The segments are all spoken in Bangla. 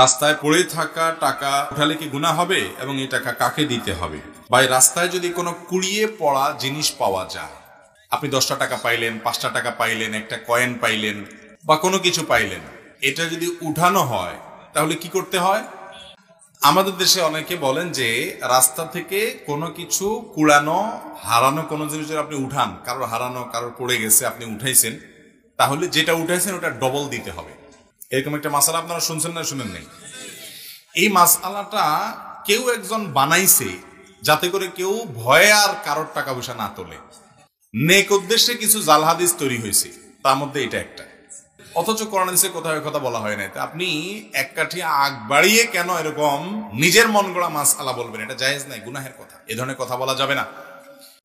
রাস্তায় পড়ে থাকা টাকা উঠালে কি গুনাহ হবে এবং এই টাকা কাকে দিতে হবে? ভাই, রাস্তায় যদি কোনো কুড়িয়ে পড়া জিনিস পাওয়া যায়, আপনি 10টা টাকা পাইলেন, 5টা টাকা পাইলেন, একটা কয়েন পাইলেন বা কোনো কিছু পাইলেন, এটা যদি উঠানো হয় তাহলে কি করতে হয়? আমাদের দেশে অনেকে বলেন যে রাস্তা থেকে কোনো কিছু কুড়ানো, হারানো কোনো জিনিস যদি আপনি উঠান, কারোর হারানো, কারোর পড়ে গেছে, আপনি উঠাইছেন, তাহলে যেটা উঠাইছেন ওটা ডবল দিতে হবে। এরকম একটা মাসালা আপনারা শুনছেন না শুনেন নাই? এই মাসালাটা কেউ একজন বানাইছে যাতে করে কেউ ভয়ে আর কারোর টাকা পয়সা না তোলে। নেক উদ্দেশ্যে কিছু জাল হাদিস তৈরি হয়েছে, তার মধ্যে এটা একটা। অথচ কোরআন হাদিসে কোথাও কথা বলা হয় নাই। আপনি এক কাঠি আগ বাড়িয়ে কেন এরকম নিজের মন গড়া মাসআলা বলবেন? এটা জায়েজ নাই, গুনাহের কথা। এ ধরনের কথা বলা যাবে না।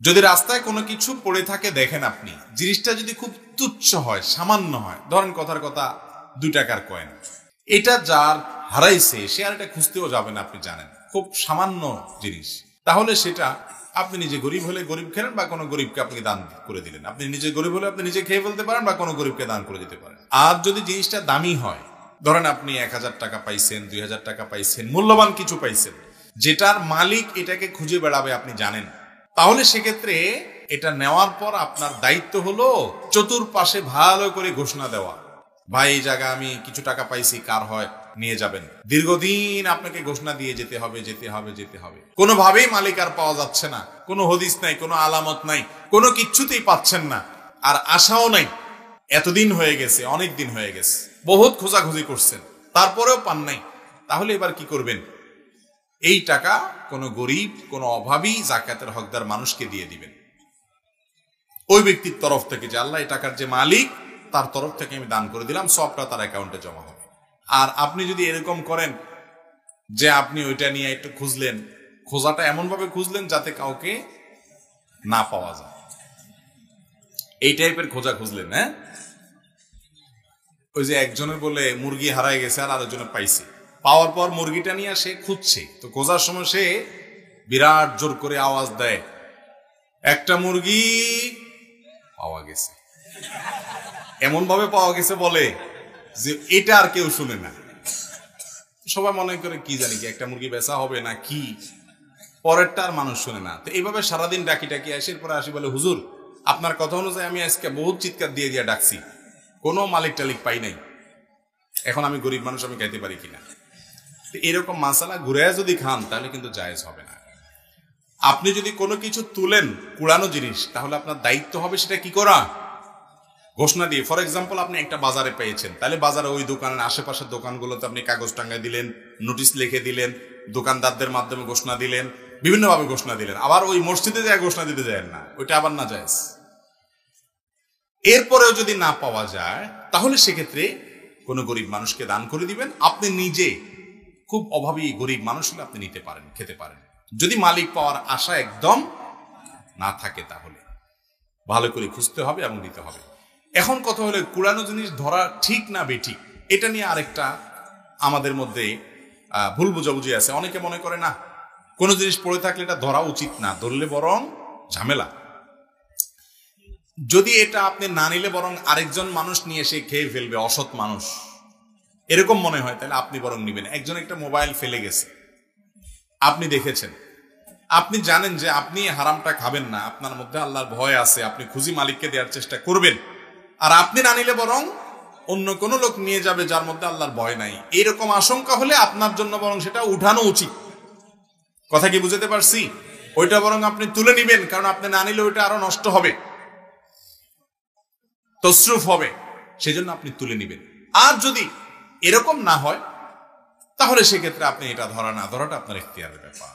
যদি রাস্তায় কোনো কিছু পড়ে থাকে দেখেন আপনি, জিনিসটা যদি খুব তুচ্ছ হয়, সামান্য হয়, ধরেন কথার কথা 2 টাকার কয়েন, এটা যার হারাইছে সে আর এটা খুঁজতেও যাবে না, আপনি জানেন খুব সামান্য জিনিস, তাহলে সেটা আপনি নিজে গরিব হলে গরিব খেলেন বা কোনো গরিবকে আপনি দান করে দিলেন। আপনি নিজে গরিব হলে আপনি নিজে খেয়ে ফেলতে পারেন বা কোনো গরিবকে দান করে দিতে পারেন। আর যদি জিনিসটা দামি হয়, ধরেন আপনি 1000 টাকা পাইছেন, 2000 টাকা পাইছেন, মূল্যবান কিছু পাইছেন, যেটার মালিক এটাকে খুঁজে বেড়াবে আপনি জানেন, তাহলে সেক্ষেত্রে এটা নেওয়ার পর আপনার দায়িত্ব হলো চতুর্পাশে ভালো করে ঘোষণা দেওয়া, ভাই এই জায়গা আমি কিছু টাকা পাইছি, কার হয় নিয়ে যাবেন। দীর্ঘদিন আপনাকে ঘোষণা দিয়ে যেতে হবে, যেতে হবে, যেতে হবে। কোনোভাবেই মালিক আর পাওয়া যাচ্ছে না, কোনো হদিস নাই, কোনো আলামত নাই, কোনো কিচ্ছুতেই পাচ্ছেন না, আর আশাও নাই। এতদিন হয়ে গেছে, অনেক দিন হয়ে গেছে, বহুত খোঁজাখুঁজি করছেন, তারপরেও পান নাই। তাহলে এবার কি করবেন? এই টাকা কোনো গরিব, কোনো অভাবী, যাকাতের হকদার মানুষকে দিয়ে দিবেন। ওই ব্যক্তির তরফ থেকে, যে আল্লাহ এই টাকার যে মালিক, তার তরফ থেকে আমি দান করে দিলাম, সবটা তার অ্যাকাউন্টে জমা হবে। আর আপনি যদি এরকম করেন যে আপনি ওইটা নিয়ে একটু খুঁজলেন, খোঁজাটা এমন ভাবে খুঁজলেন যাতে কাউকে না পাওয়া যায়, এই টাইপের খোঁজা খুঁজলেন, হ্যাঁ? ওই যে একজনের বলে মুরগি হারায় গেছে আর আরেকজনে পাইছে, পাওয়ার পর মুরগিটা নিয়ে সে খুঁজছে, তো খোঁজার সময় সে বিরাট জোর করে আওয়াজ দেয়, একটা মুরগি পাওয়া গেছে। এমন ভাবে পাওয়া গেছে বলে যে এটা আর কেউ শুনে না। সবাই মনে করে কি জানি কি একটা মুরগি বেচা হবে না কি, পরেরটা আর মানুষ শুনে না। তো এইভাবে সারাদিন ডাকি ডাকি আসে, পরে আসি বলে, হুজুর আপনার কথা অনুযায়ী আমি আজকে বহুত চিৎকার দিয়ে দিয়ে ডাকছি, কোনো মালিক টালিক পাই নাই, এখন আমি গরিব মানুষ, আমি খাইতে পারি কিনা। এরকম মাসালা ঘুরে যদি খান তাহলে কিন্তু জায়েজ হবে না। আপনি যদি কোনো কিছু তুলেন, কুড়ানো জিনিস, তাহলে আপনার দায়িত্ব হবে সেটা কি করা, ঘোষণা দিয়ে। ফর এক্সাম্পল, আপনি একটা বাজারে পেয়েছেন, তাহলে বাজারে ওই দোকানের আশেপাশের দোকানগুলোতে আপনি কাগজ টাঙ্গায় দিলেন, নোটিশ লিখে দিলেন, দোকানদারদের মাধ্যমে ঘোষণা দিলেন, বিভিন্নভাবে ঘোষণা দিলেন। আবার ওই মসজিদে যায় ঘোষণা দিতে যায় না, ওইটা আবার না জায়েজ। এরপরেও যদি না পাওয়া যায় তাহলে সেক্ষেত্রে কোনো গরিব মানুষকে দান করে দিবেন। আপনি নিজে খুব অভাবী গরিব মানুষ হলে আপনি নিতে পারেন, খেতে পারেন, যদি মালিক পাওয়ার আশা একদম না থাকে। তাহলে ভালো করে খুঁজতে হবে এবং দিতে হবে। এখন কথা হলো, কুড়ানো জিনিস ধরা ঠিক না বেঠিক, এটা নিয়ে আরেকটা আমাদের মধ্যে ভুল বোঝাবুঝি আছে। অনেকে মনে করে না, কোনো জিনিস পড়ে থাকলে এটা ধরা উচিত না, ধরলে বরং ঝামেলা। যদি এটা আপনি না নিলে বরং আরেকজন মানুষ নিয়ে এসে খেয়ে ফেলবে, অসৎ মানুষ, এরকম মনে হয়, তাহলে আপনি বরং নিবেন। একজন একটা মোবাইল ফেলে গেছে, আপনি দেখেছেন, আপনি জানেন যে আপনি হারামটা খাবেন না, আপনার মধ্যে আল্লাহর ভয় আছে, আপনি খুঁজি মালিককে দেওয়ার চেষ্টা করবেন, আর আপনি না নিলে বরং অন্য কোনো লোক নিয়ে যাবে যার মধ্যে আল্লাহর ভয় নাই, এরকম আশঙ্কা হলে আপনার জন্য বরং সেটা উঠানো উচিত। কথা কি বুঝতে পারছি? ওইটা বরং আপনি তুলে নিবেন, কারণ আপনি না নিলে ওইটা আরো নষ্ট হবে, তসরুফ হবে, সেজন্য আপনি তুলে নিবেন। আর যদি এরকম না হয় তাহলে সেক্ষেত্রে আপনি এটা ধরা না ধরাটা আপনার ইখতিয়ারের ব্যাপার।